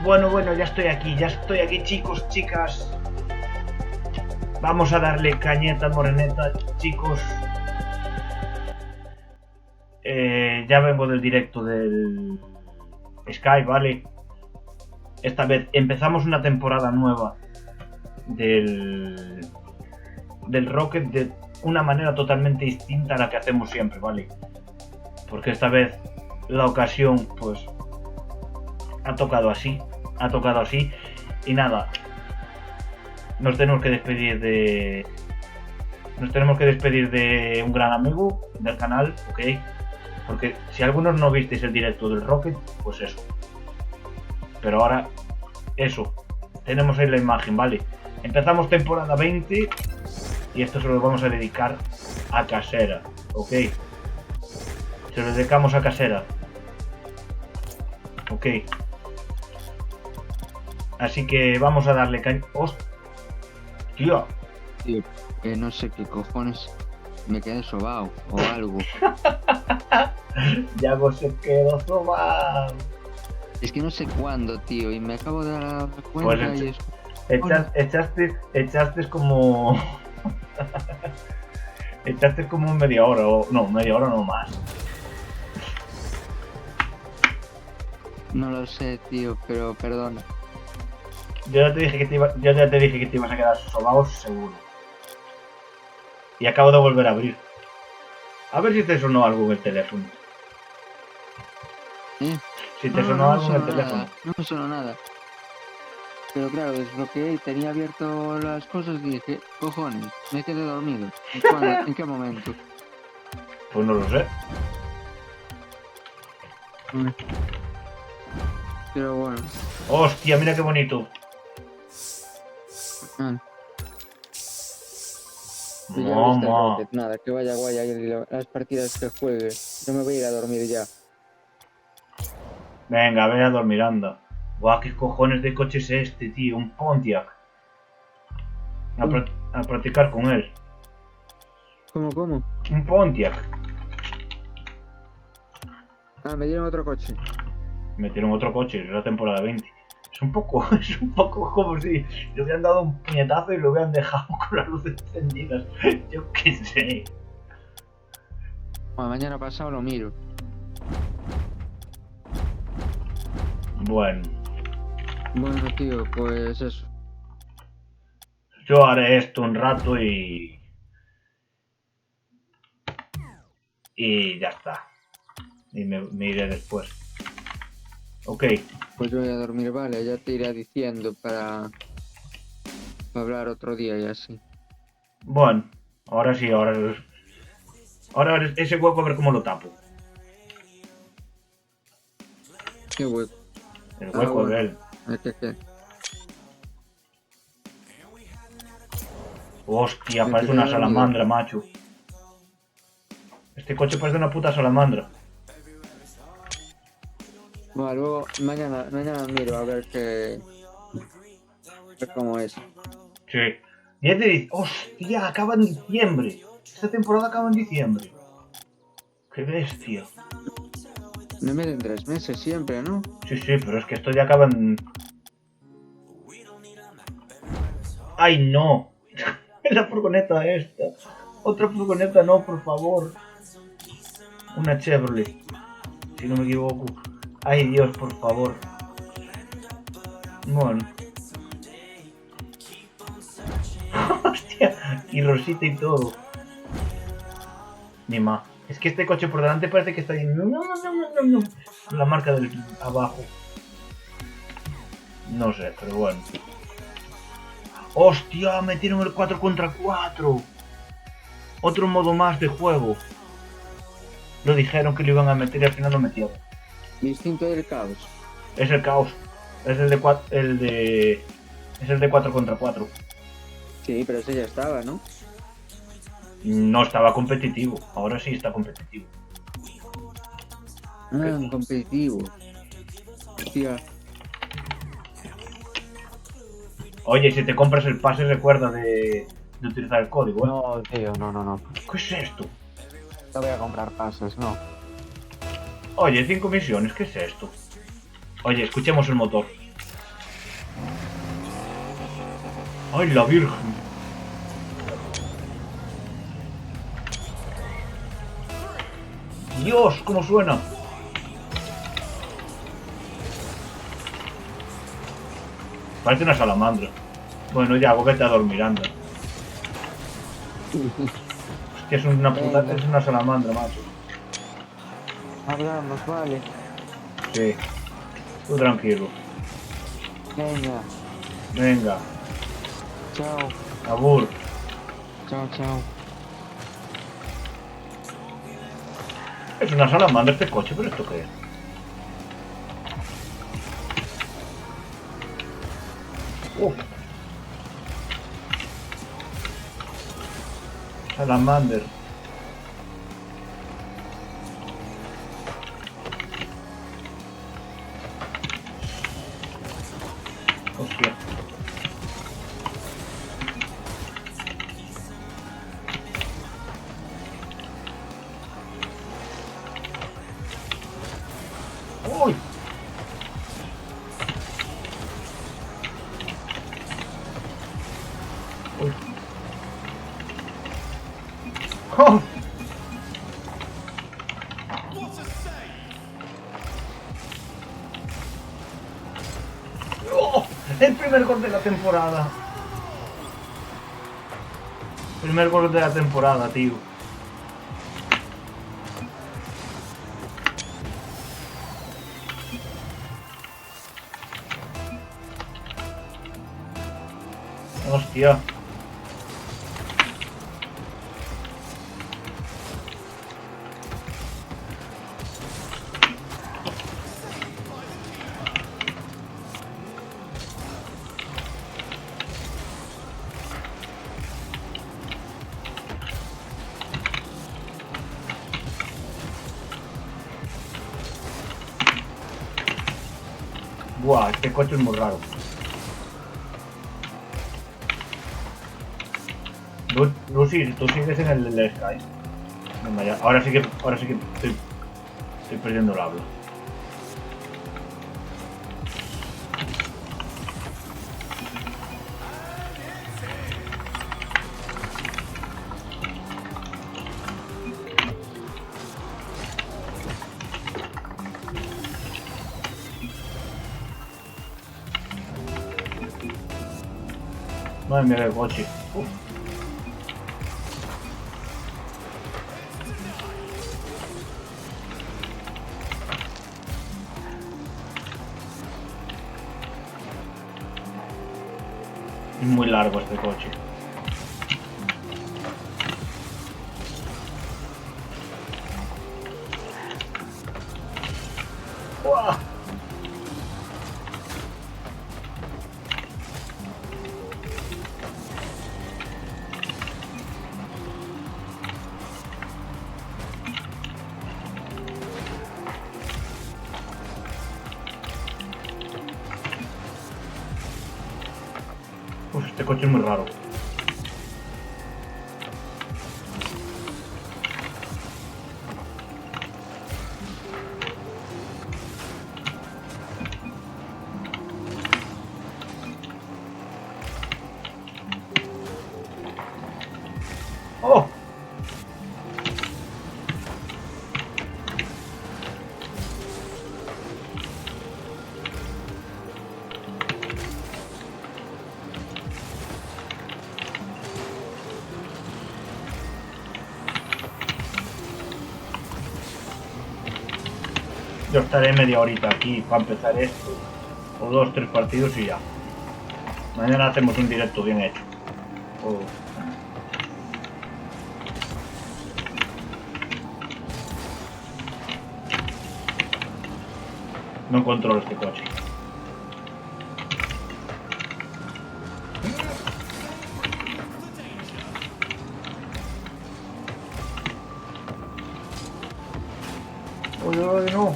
Bueno, ya estoy aquí, chicos, chicas. Vamos a darle cañeta, moreneta, chicos. Ya vengo del directo del Sky, ¿vale? Esta vez empezamos una temporada nueva del Rocket de una manera totalmente distinta a la que hacemos siempre, ¿vale? Porque esta vez la ocasión, pues, ha tocado así. Y nada, nos tenemos que despedir de un gran amigo del canal, ¿ok? Porque si algunos no visteis el directo del Rocket, pues eso. Pero ahora, eso, tenemos ahí la imagen, ¿vale? Empezamos temporada 20 y esto se lo vamos a dedicar a Casera, ¿ok? Se lo dedicamos a Casera, ¿ok? Así que vamos a darle caña. ¡Hostia! Tío, que no sé qué cojones me quedé sobao o algo. Ya vos se quedó sobado. Es que no sé cuándo, tío, y me acabo de dar cuenta Pues y es... echaste como... echaste como media hora, o... No, media hora no más. No lo sé, tío, pero perdona. Yo ya te dije que te ibas a quedar sobao seguro. Y acabo de volver a abrir. A ver si te sonó algo en el teléfono. ¿Eh? Si te sonó algo en el teléfono. No me sonó nada. Pero claro, desbloqueé y tenía abierto las cosas y dije, cojones, me quedé dormido. ¿En qué momento? Pues no lo sé. Pero bueno. Hostia, mira qué bonito. Mamá. Nada, que vaya guay ahí las partidas que juegue. Yo me voy a ir a dormir ya. Venga, ve a dormir, anda. Guau, qué cojones de coche es este, tío. Un Pontiac. A practicar con él. ¿Cómo? Un Pontiac. Ah, me dieron otro coche. Metieron otro coche, es la temporada 20. Es un poco como si le hubieran dado un puñetazo y lo hubieran dejado con las luces encendidas. Yo qué sé. Bueno, mañana pasado lo miro. Bueno, tío, pues eso. yo haré esto un rato y ya está. Y me iré después. Ok. Pues yo voy a dormir, vale, ya te iré diciendo para hablar otro día y así. Bueno, ahora sí, ahora ese hueco a ver cómo lo tapo. ¿Qué hueco? El hueco de él. ¿Qué? Hostia, parece una salamandra, macho. Este coche parece una puta salamandra. Bueno, luego mañana miro a ver cómo es. Sí. 10 de diciembre. Hostia, acaba en diciembre. Esta temporada acaba en diciembre. Qué bestia. Me meten 3 meses siempre, ¿no? Sí, pero es que esto ya acaba en... ¡Ay, no! La furgoneta esta. Otra furgoneta no, por favor. Una Chevrolet. Si no me equivoco. ¡Ay, Dios, por favor! Bueno. Hostia. Y rosita y todo. Ni más. Es que este coche por delante parece que está ahí. No. La marca del abajo. No sé, pero bueno. ¡Hostia! Metieron el 4 contra 4. Otro modo más de juego. Lo dijeron que lo iban a meter y al final lo metieron. Distinto del caos. Es el caos. Es el de 4 contra 4. Sí, pero ese ya estaba, ¿no? No estaba competitivo. Ahora sí está competitivo. Ah, competitivo. Hostia. Oye, si te compras el pase recuerda de utilizar el código, ¿eh? No, tío, no. ¿Qué es esto? No voy a comprar pases, no. Oye, 5 misiones, ¿qué es esto? Oye, escuchemos el motor. ¡Ay, la Virgen! ¡Dios! ¿Cómo suena? Parece una salamandra. Bueno, ya, vete a dormir, anda. Hostia, es una puta... Venga, Es una salamandra, macho. hablamos, vale. Sí. Tú tranquilo. Venga, Venga. chao, Abur. chao, chao. Es una salamandra este coche, pero ¿esto qué es? Salamander. Hostia. ¡Uy! ¡Uy! ¡Oh! ¡Oh! El primer gol de la temporada. Primer gol de la temporada, tío. Hostia. Buah, este coche es muy raro. Lucy, tú sigues en el Sky. Venga, ya. Ahora sí que estoy perdiendo el habla. Madre mía, el coche. Uf. Es muy largo este coche. ¡Uah! Uf, este coche es muy raro. ¡Oh! Yo estaré media horita aquí para empezar esto. O 2, 3 partidos y ya. Mañana hacemos un directo bien hecho. O... No controlo este coche. Uy, uy, no.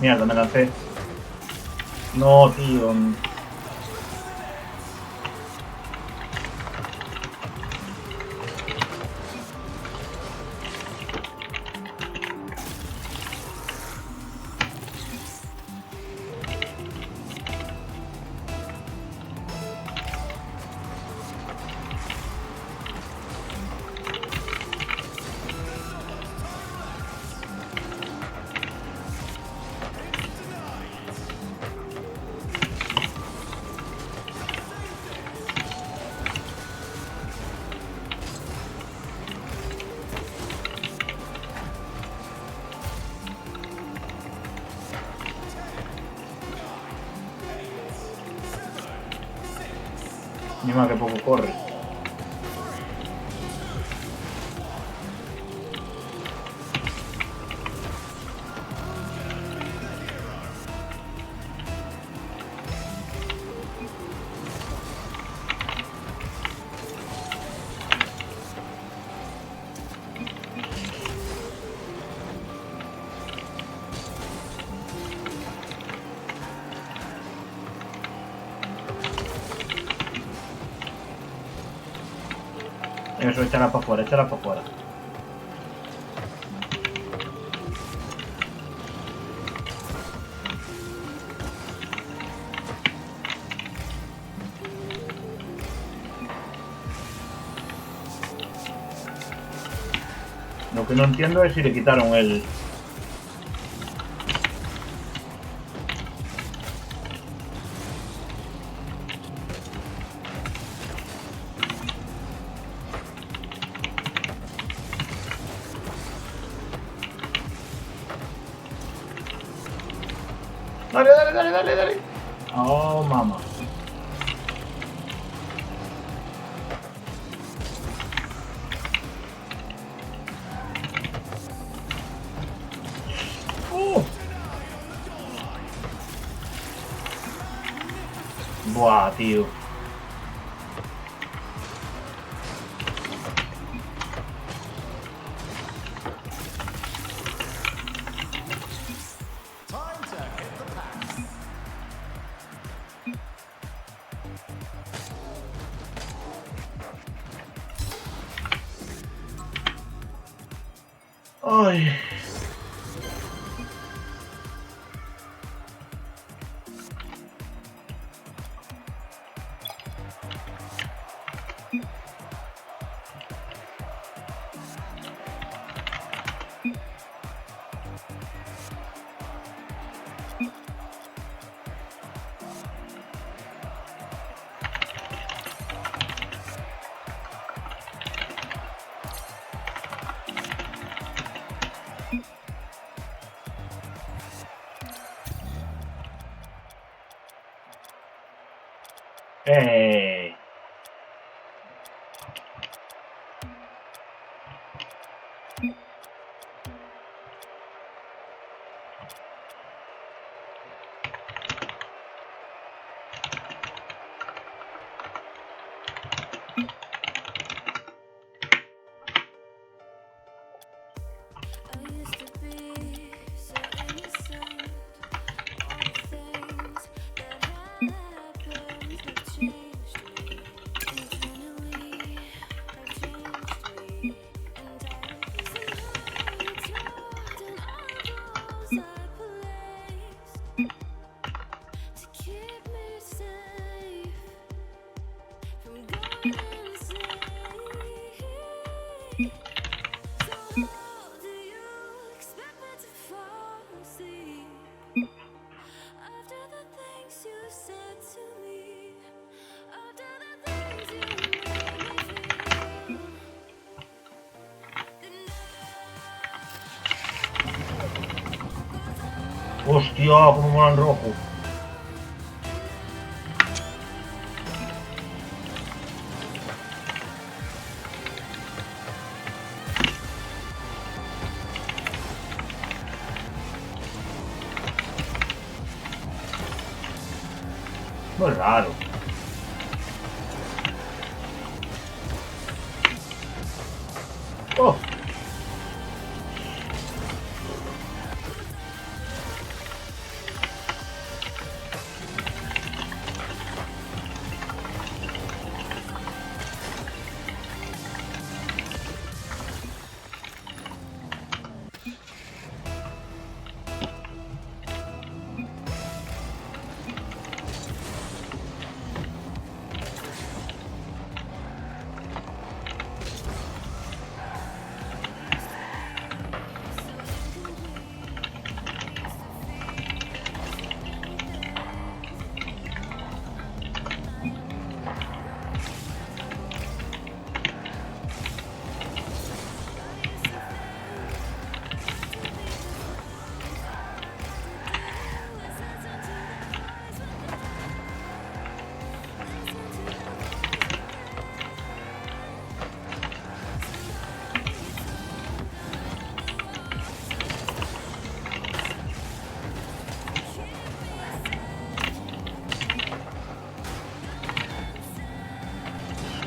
Mierda, me lancé. No, tío. Ni más que poco corre. Eso, échala para afuera, échala para afuera. Lo que no entiendo es si le quitaron el... Dale, dale, dale, dale, dale. Oh, mamá. Buah, tío. Ay. ¡Eh! ¡Hostia! ¡Cómo mola en rojo! Muy raro. ¡Oh!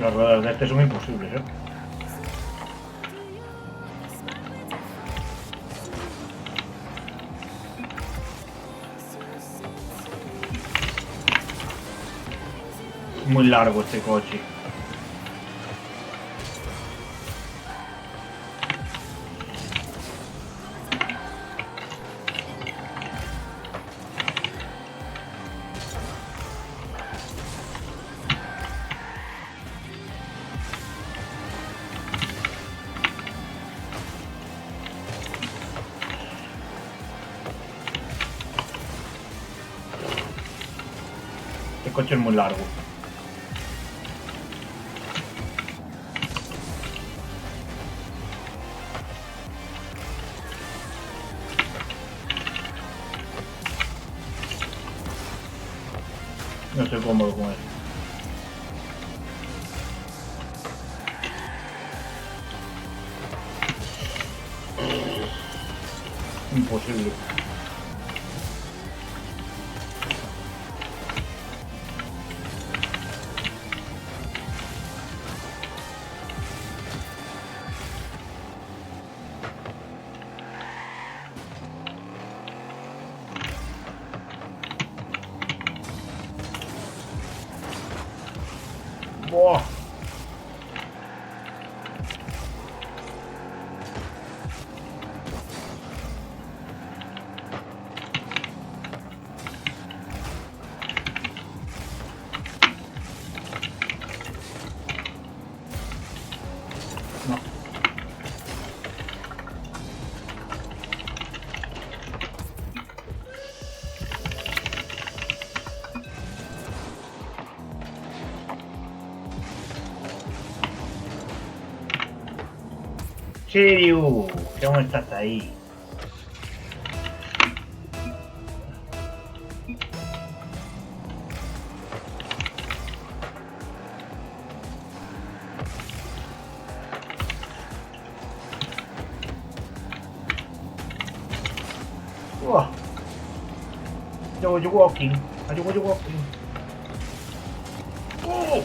las ruedas de este son imposibles, ¿eh? Muy largo este coche. Este coche es muy largo. No estoy cómodo con él. Imposible. ¡Buah! No. Shiryu, ¿qué aún estás ahí? Buah. Yo walking. Are you walking? Oh.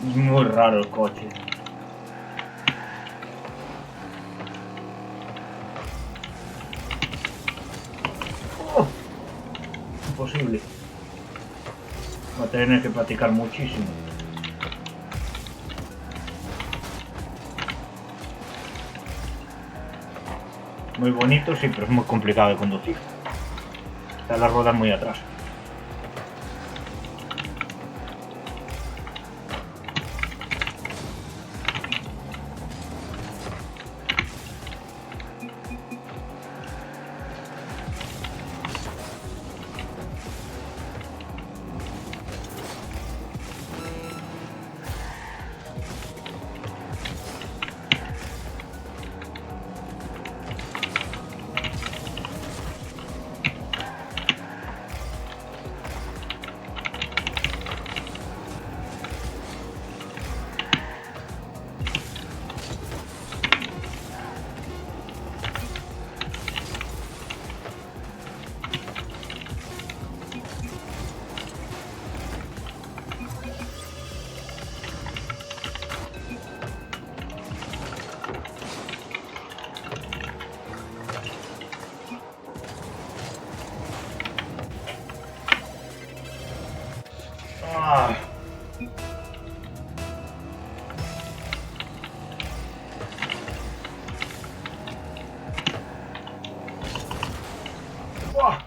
Es muy raro el coche. Oh, imposible. Va a tener que practicar muchísimo. Muy bonito, sí, pero es muy complicado de conducir. Están las ruedas muy atrás. Ah. Buah.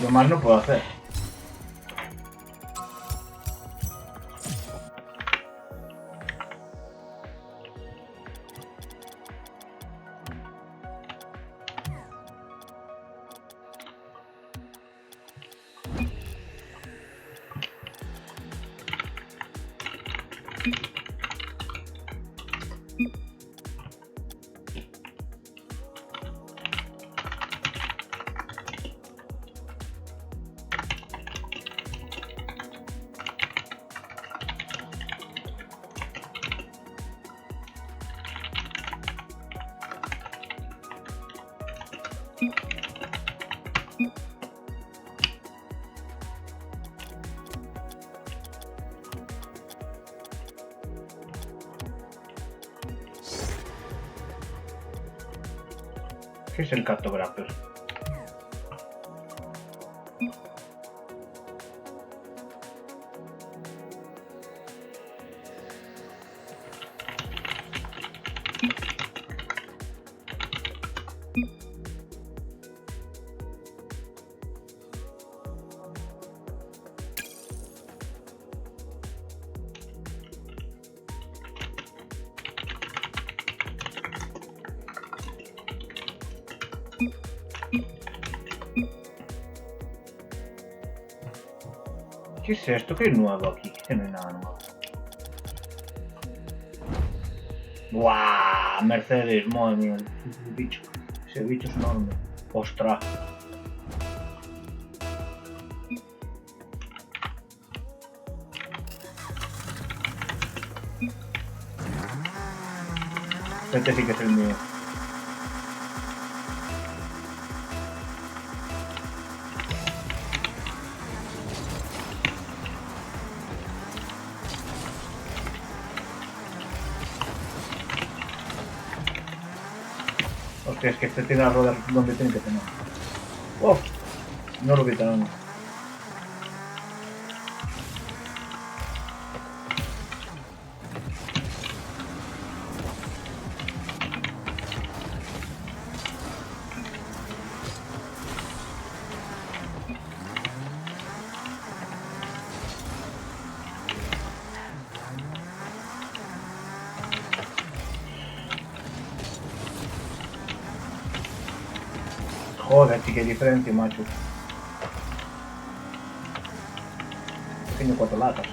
Yo más no puedo hacer. ¿Qué es el cartographer? ¿Qué es esto? ¿Qué hay nuevo aquí? Que no hay nada nuevo. ¡Buah! Mercedes, madre mía, el bicho. Ese bicho es enorme. ¡Ostras! Este sí que es el mío. Hostia, es que este tiene las ruedas donde tiene que tener. ¡Oh! No lo quitaron. Joder, sí que hay diferencia, macho. Pequeño cuatro latas.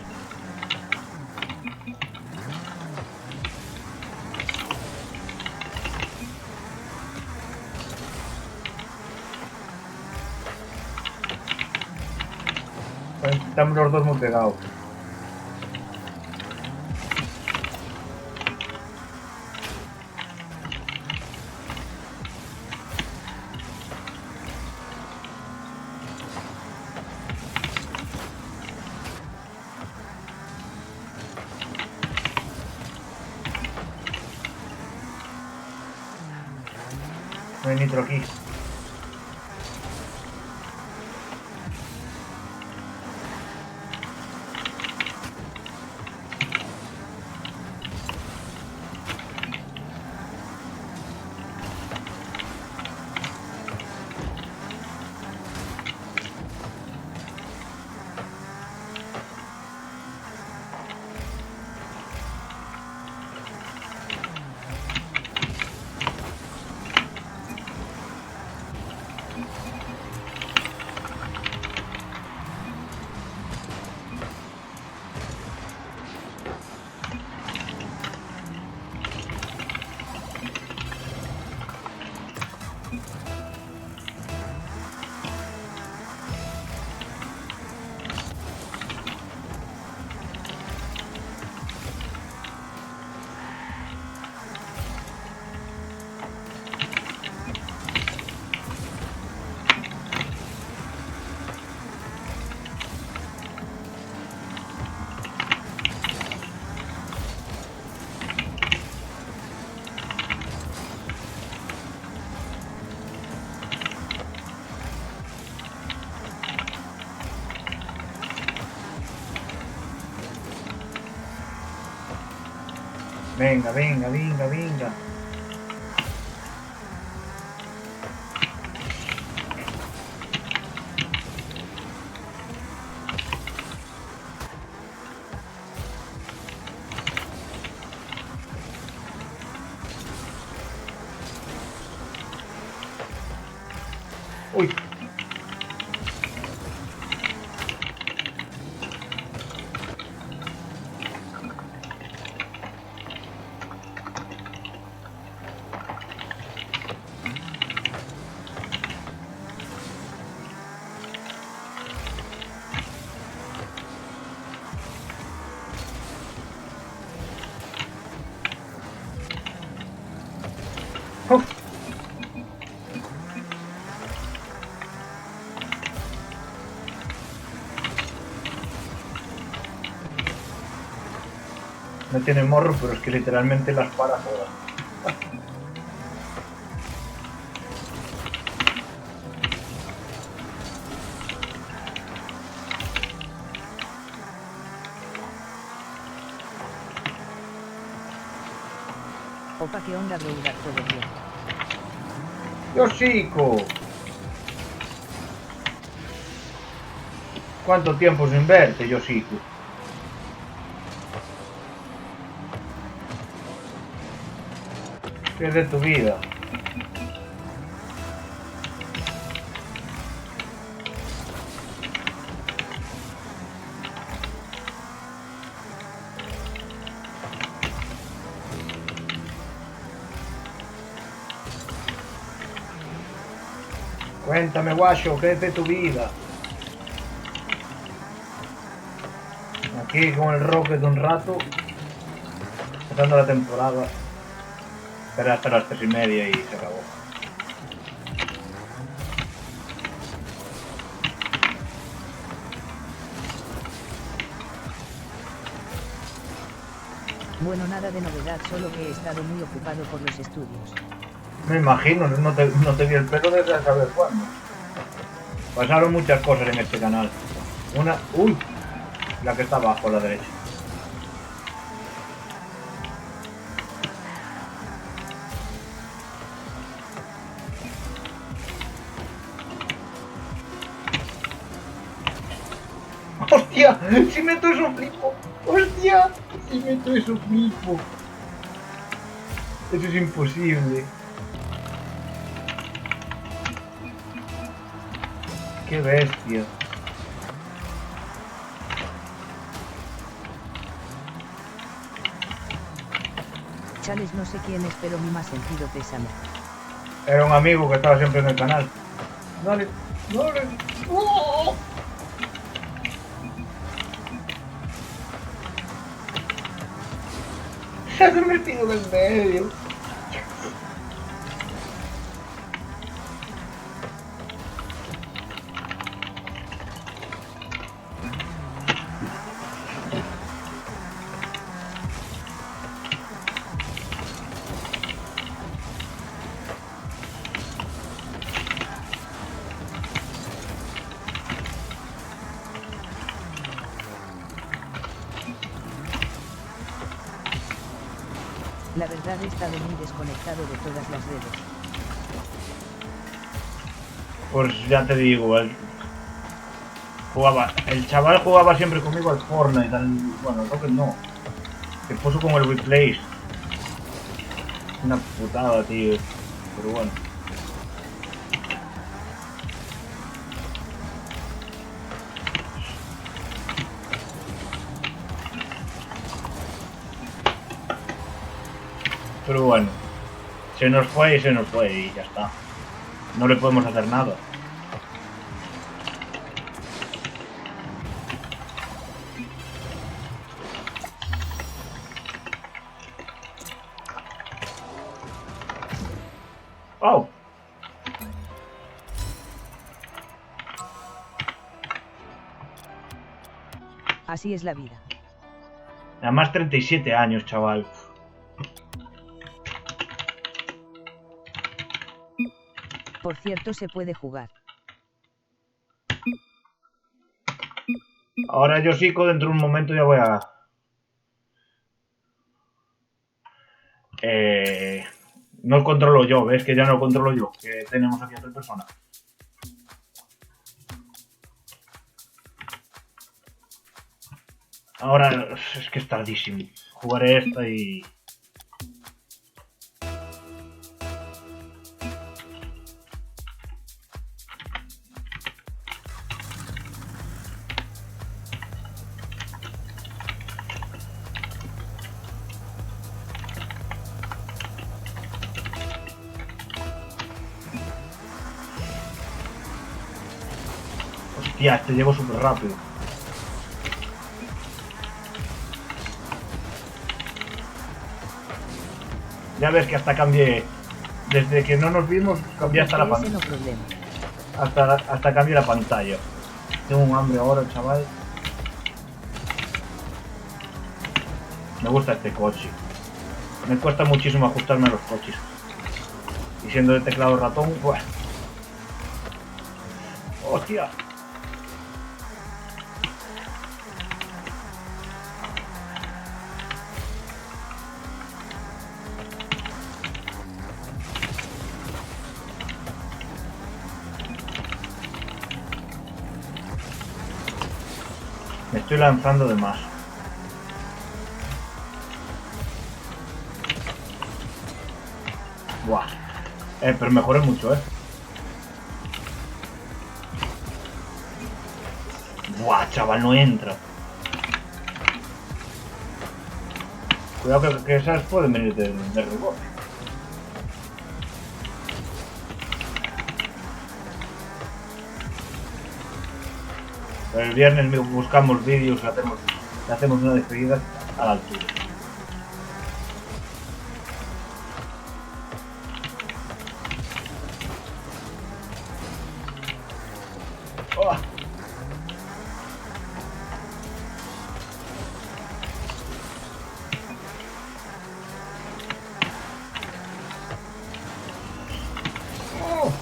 Estamos los dos muy pegados. No hay nitro aquí. Venga, venga, venga, venga. Uy. Uf. No tiene morro, pero es que literalmente las para todas. Opa, ¿qué onda, Brouda? ¿Todo bien? ¡Yoshiko! ¿Cuánto tiempo sin verte, Yoshiko? ¿Qué es de tu vida? Cuéntame, guacho, ¿qué es de tu vida? Aquí con el Rocket un rato, pasando la temporada. Espera hasta las 3:30 y se acabó. Bueno, nada de novedad, solo que he estado muy ocupado por los estudios. Me imagino, no te vi el pelo desde saber cuándo. Pasaron muchas cosas en este canal. Una... ¡Uy! La que está abajo a la derecha. ¡Hostia! ¡Si meto eso flipo! ¡Hostia! ¡Si meto eso flipo! Eso es imposible. ¡Qué bestia! Chales, no sé quién es, pero mi más sentido pésame. Era un amigo que estaba siempre en el canal. Dale, dale. ¡Oh! Se ha metido en el medio. La verdad he estado muy desconectado de todas las redes. Pues ya te digo, el chaval jugaba siempre conmigo al Fortnite, bueno, creo que no. Se puso con el replay. Una putada, tío. Pero bueno. Pero bueno. Se nos fue y ya está. No le podemos hacer nada. ¡Oh! Así es la vida. Además 37 años, chaval. Por cierto, se puede jugar. Ahora yo sigo, dentro de un momento ya voy a... No lo controlo yo, ¿ves? Que ya no lo controlo yo. Que tenemos aquí a otra persona. Ahora es que es tardísimo. Jugaré esta y... Hostia, este llego súper rápido. Ya ves que hasta cambié. Desde que no nos vimos, cambié hasta la Ese pantalla. no problema. Hasta cambié la pantalla. Tengo un hambre ahora, chaval. Me gusta este coche. Me cuesta muchísimo ajustarme a los coches. Y siendo de teclado ratón, pues... ¡Hostia! Me estoy lanzando de más. Buah. Pero mejoré mucho, Buah, chaval, no entra. Cuidado que esas pueden venir de rebote. El viernes buscamos vídeos y hacemos una despedida a la altura. ¡Oh! ¡Oh!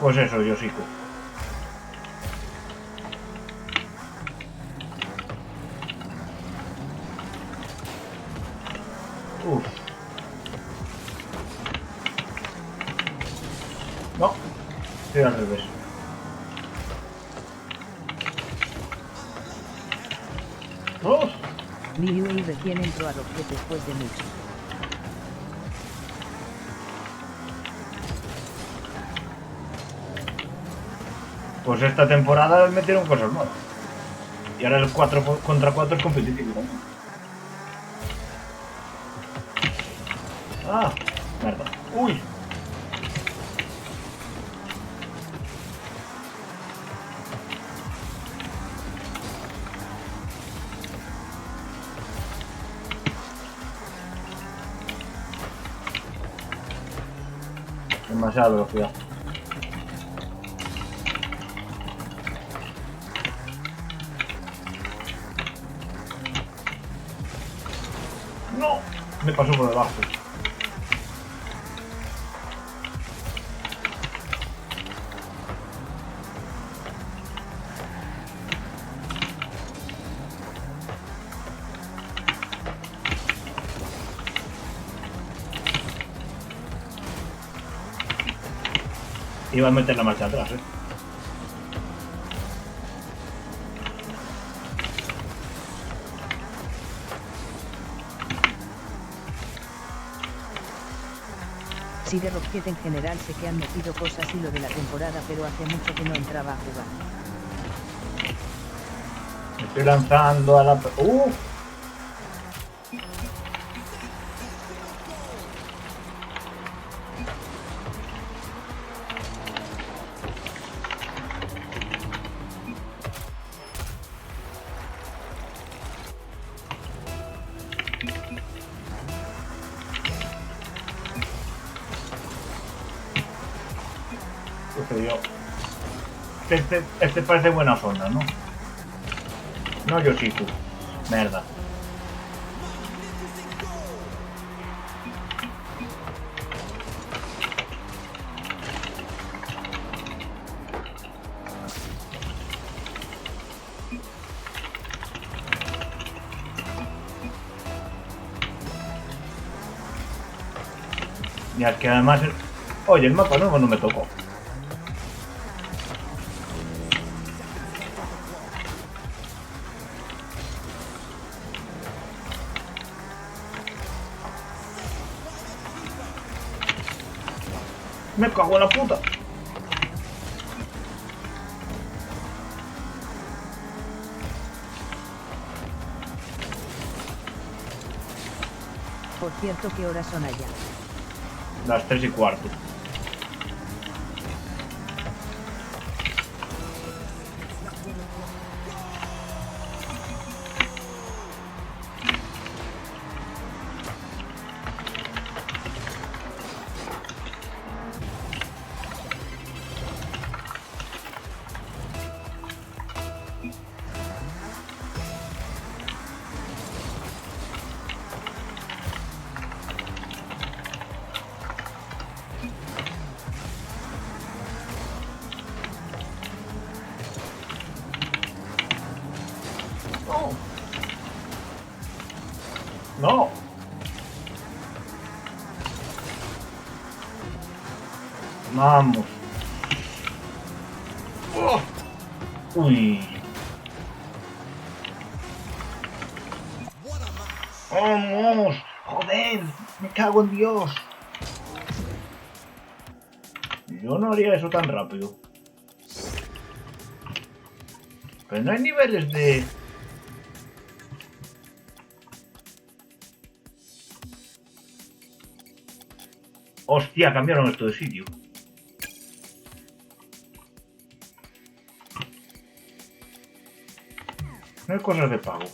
Pues eso, Yoshiko. Uf. No, estoy al revés. ¡Oh! Liu recién entró a Rocket después de mucho. Pues esta temporada metieron cosas nuevas. Y ahora el 4 contra 4 es competitivo también. Ah, mierda. Uy. Demasiada velocidad. No, me pasó por debajo. Iba a meter la marcha atrás, Sí, de Rocket en general sé que han metido cosas y lo de la temporada, pero hace mucho que no entraba a jugar. Me estoy lanzando a la... Este parece buena zona, ¿no? No, Yoshiko. Merda. Y es que además... Oye, el mapa nuevo no me tocó. Me cago en la puta. Por cierto, ¿qué horas son allá? Las 3:15. No. No. Vamos. Oh. Uy. Vamos. Joder. Me cago en Dios. Yo no haría eso tan rápido. Pero no hay niveles de... Hostia, cambiaron esto de sitio. No hay cosas de pago.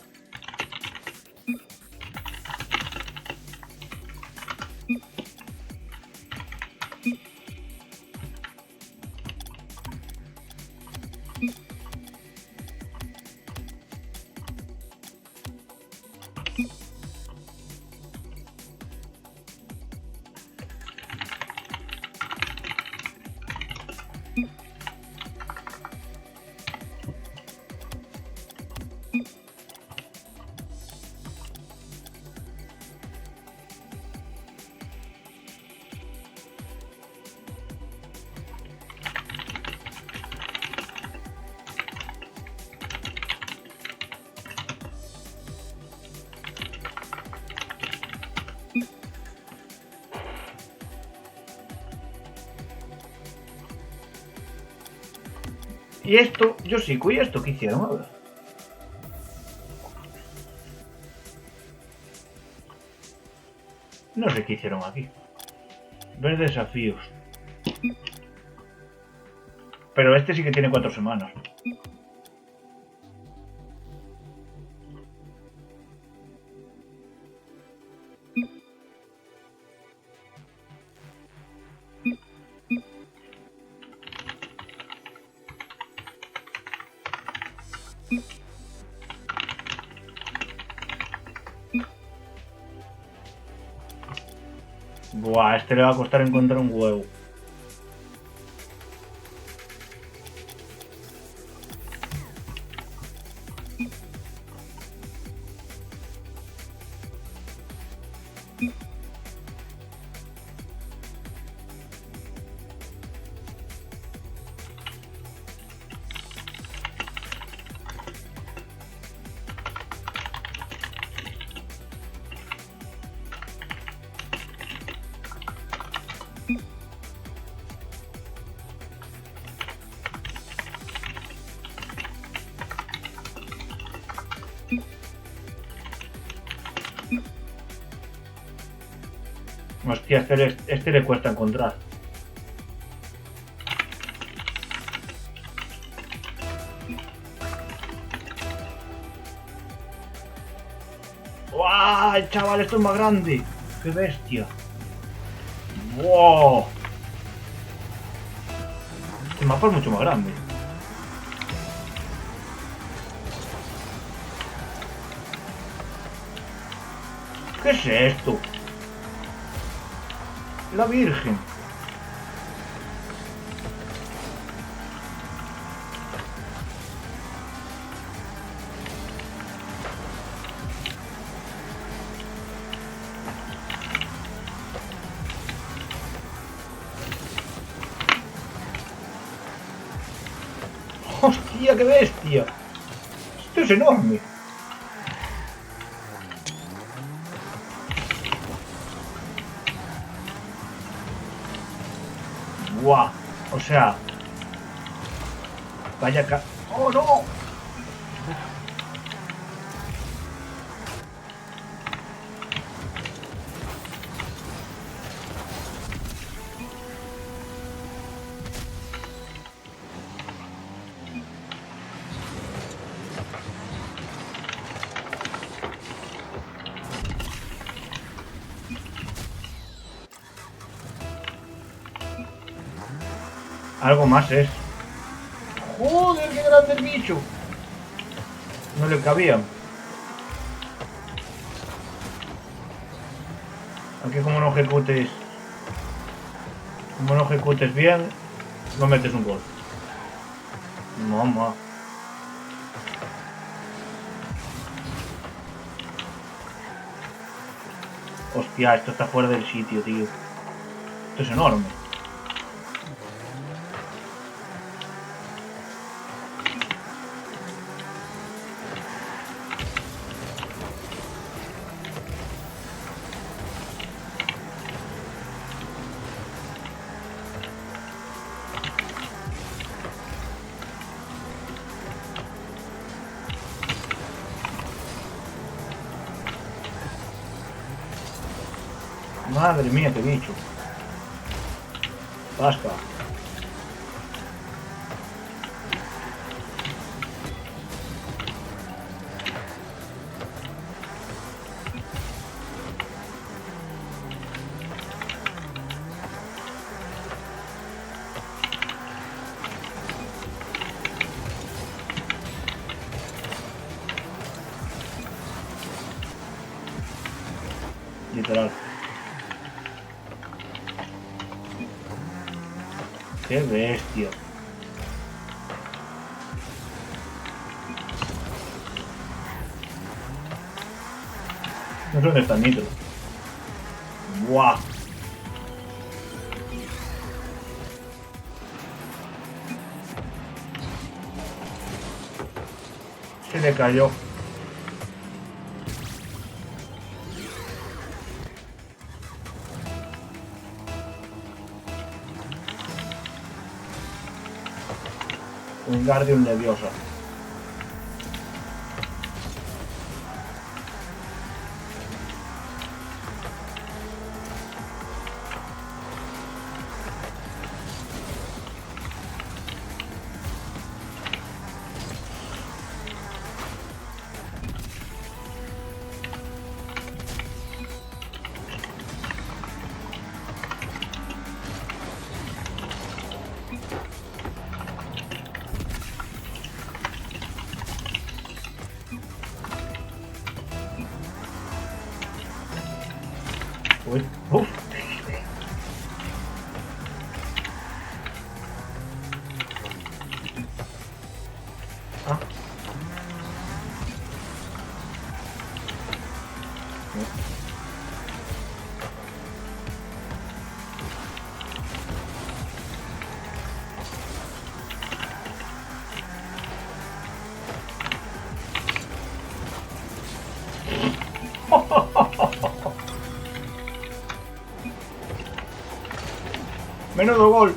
Y esto, yo sí, ¿y esto qué hicieron? A ver. No sé qué hicieron aquí. Ver desafíos. Pero este sí que tiene 4 semanas. Buah, a este le va a costar encontrar un huevo. Hostia, este le cuesta encontrar. ¡Guau! El chaval, esto es más grande. ¡Qué bestia! ¡Wow! Este mapa es mucho más grande. ¿Qué es esto? La Virgen. ¡Hostia, qué bestia! Esto es enorme. ¡Guau! O sea... Vaya ca... ¡Oh, no! Algo más es. ¡Joder, qué grande el bicho! No le cabían. Aquí como no ejecutes... Como no ejecutes bien, no metes un gol. Mamá. Hostia, esto está fuera del sitio, tío. Esto es enorme. Madre mía, qué bicho. Basta. Literal. Qué bestia. No sé dónde está el nitro. Buah. Se le cayó. Un Guardian Leviosa. Uy. Uf. Ah. Menudo gol.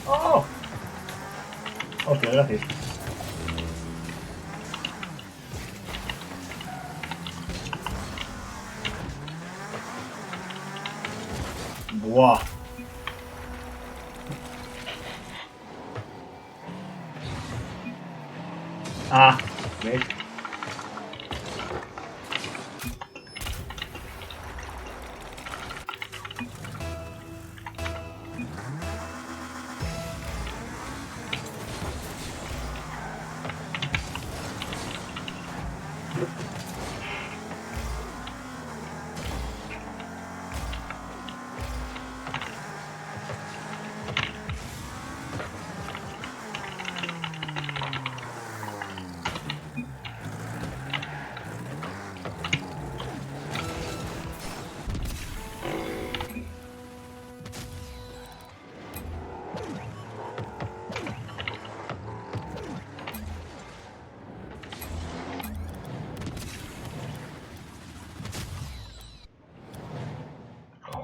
¡Oh! Hostia, gracias. Buah. Ah, ¿ves?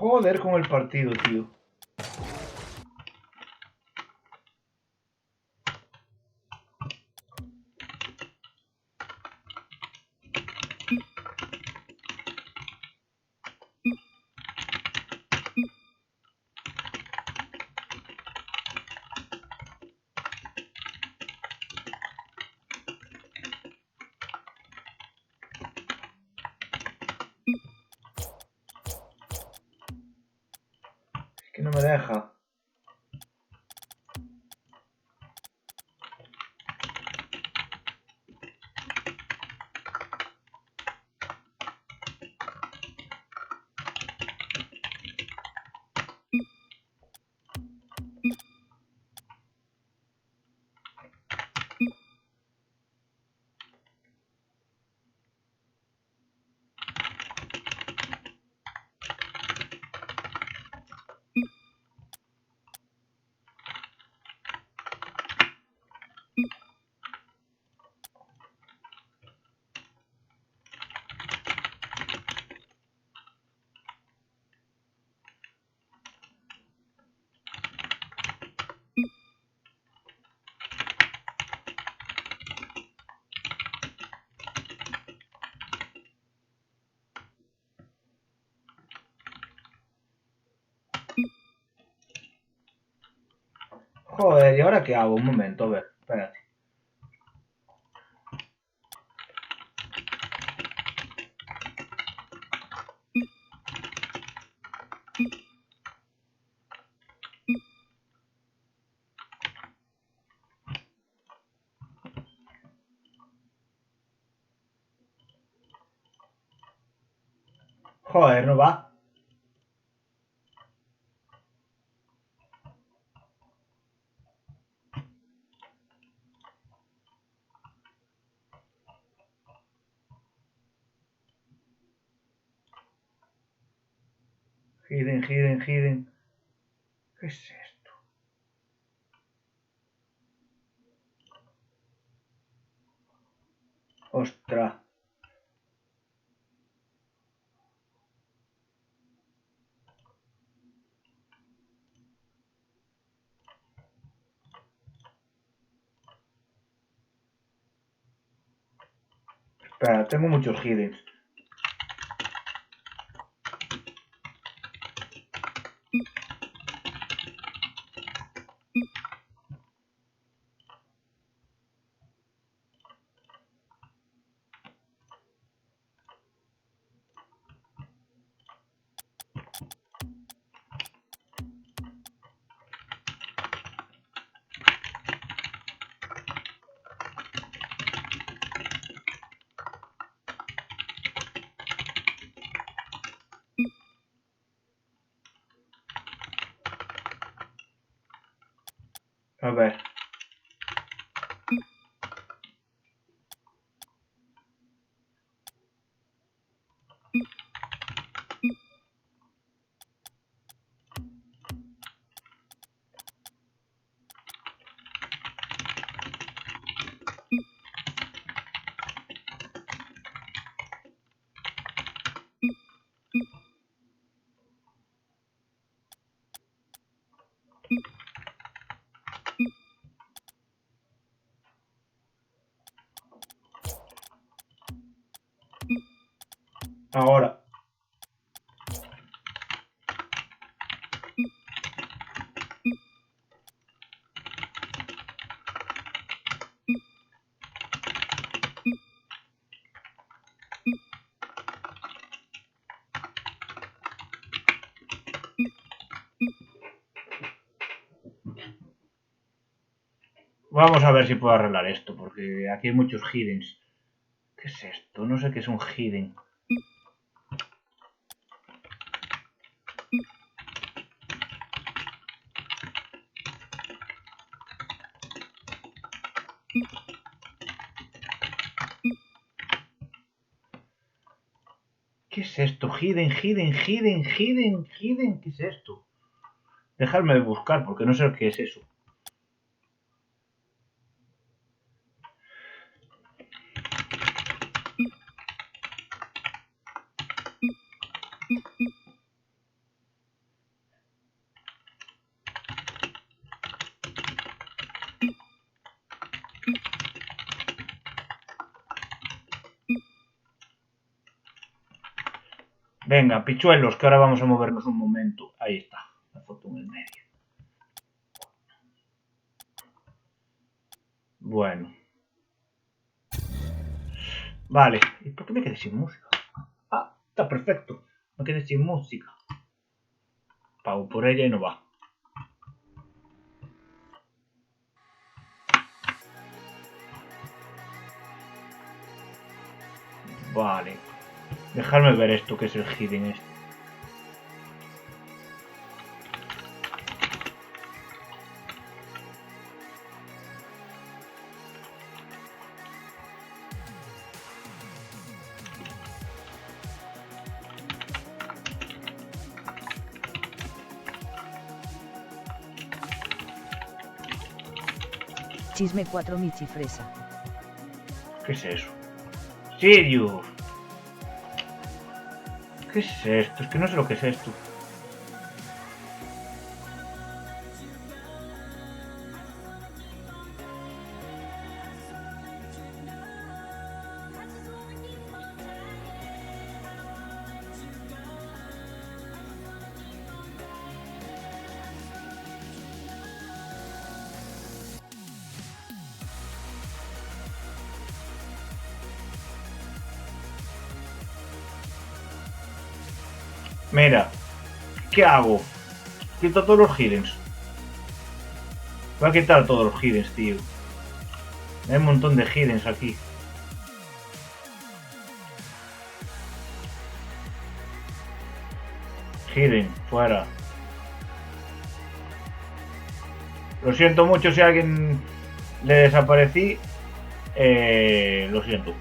Joder con el partido, tío. Es que no me deja. Joder, ¿y ahora qué hago? Un momento, a ver, espérate. Joder, no va. Hidden. ¿Qué es esto? Ostras. Espera, tengo muchos hiddens. A ver. Ahora. Vamos a ver si puedo arreglar esto, porque aquí hay muchos hiddens. ¿Qué es esto? No sé qué es un hidden. ¿Qué es esto? Hidden. ¿Qué es esto? Dejadme de buscar, porque no sé qué es eso. Venga, pichuelos, que ahora vamos a movernos un momento. Ahí está, la foto en el medio. Bueno. Vale. ¿Y por qué me quedé sin música? Ah, está perfecto. Me quedé sin música. Pago por ella y no va. Vale. Dejarme ver esto que es el hidden este. Chisme 4 Michi Fresa. ¿Qué es eso? Sirius. ¿Qué es esto? Es que no sé lo que es esto. Mira, ¿qué hago? Quito todos los hiddens. Voy a quitar todos los hiddens, tío. Hay un montón de hiddens aquí. Hidden, fuera. Lo siento mucho si a alguien le desaparecí. Lo siento.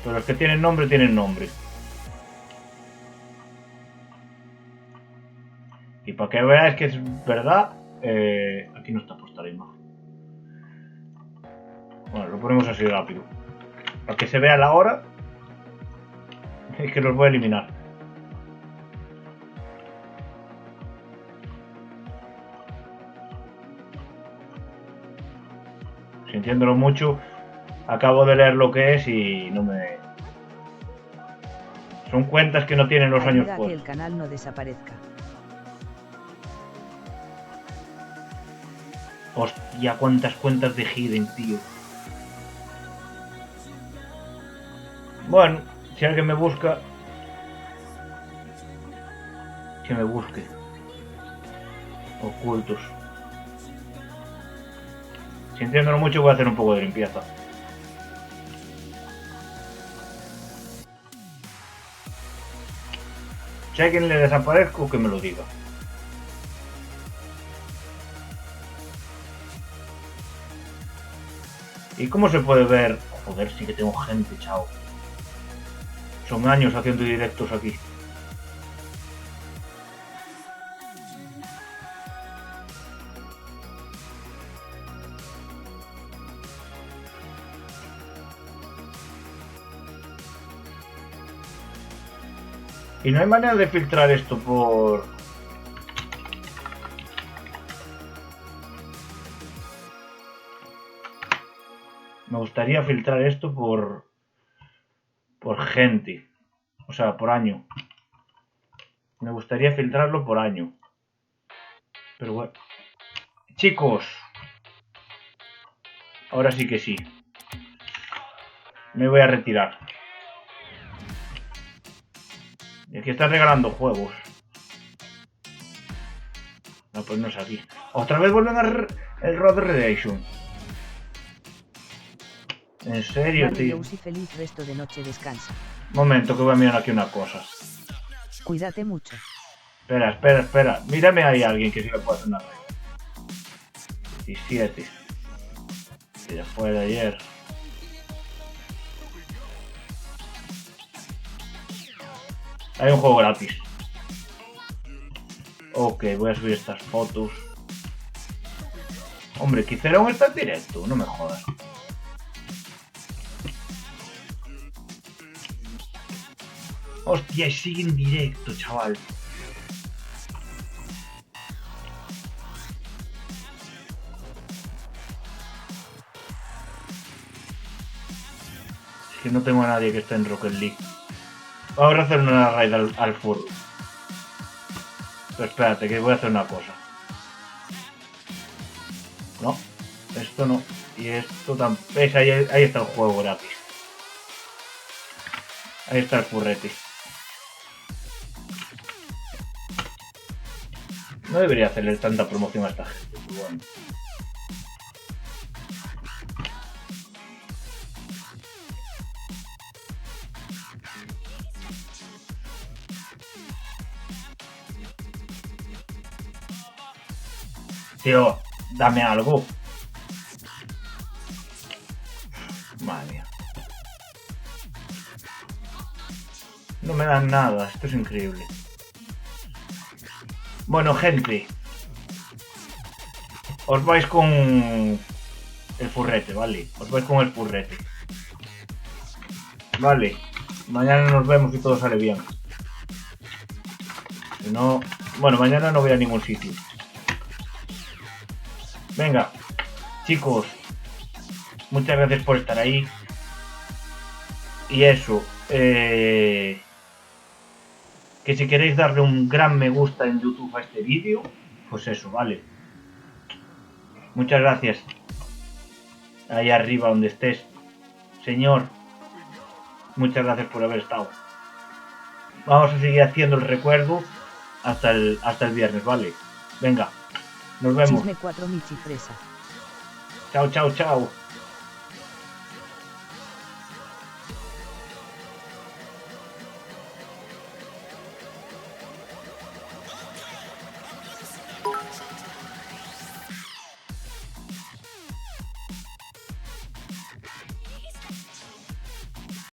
Pero los que tienen nombre, tienen nombre. Y para que veáis que es verdad, aquí no está puesta la imagen. Bueno, lo ponemos así rápido. Para que se vea la hora. Es que los voy a eliminar. Sintiéndolo mucho, acabo de leer lo que es y no me... Son cuentas que no tienen los años Ayuda a que puestos. el canal no desaparezca. Hostia, cuántas cuentas de Hidden, tío. Bueno, si alguien me busca... Que me busque. Ocultos. Sintiéndolo mucho, voy a hacer un poco de limpieza. Si a alguien le desaparezco, que me lo diga. ¿Y cómo se puede ver? Joder, sí que tengo gente, chao. Son años haciendo directos aquí. Y no hay manera de filtrar esto por... Me gustaría filtrar esto por gente. O sea, por año. Me gustaría filtrarlo por año. Pero bueno. Chicos. Ahora sí que sí. Me voy a retirar. Y aquí están regalando juegos. No, pues no es aquí. Otra vez vuelven el Road Redemption. En serio, Vale, tío. Lucy, feliz resto de noche, descansa. Momento, que voy a mirar aquí una cosa. Cuídate mucho. Espera, espera, espera. Mírame ahí a alguien que sí le puede hacer una red. 17. Que ya fue de ayer. Hay un juego gratis. Ok, voy a subir estas fotos. Hombre, Quicerón está en directo, no me jodas. Hostia, sigue en directo, chaval. que no tengo a nadie que esté en Rocket League. Vamos a hacer una raid al furro. Pero espérate, que voy a hacer una cosa. No, esto no. Y esto tampoco. ¿Ves? Ahí está el juego gratis. Ahí está el furrete. No debería hacerle tanta promoción a esta gente, pero bueno. Tío, dame algo. Madre mía. No me dan nada, esto es increíble. Bueno, gente. Os vais con el furrete, ¿vale? Os vais con el furrete. Vale. Mañana nos vemos y todo sale bien. Si no... Bueno, mañana no voy a ningún sitio. Venga, chicos, muchas gracias por estar ahí. Y eso, que si queréis darle un gran me gusta en YouTube a este vídeo, pues eso, vale. Muchas gracias. Ahí arriba donde estés, señor. Muchas gracias por haber estado. Vamos a seguir haciendo el recuerdo hasta el viernes, ¿vale? Venga. Nos vemos. Chisme 4 Michi Fresa. Chao, chao, chao.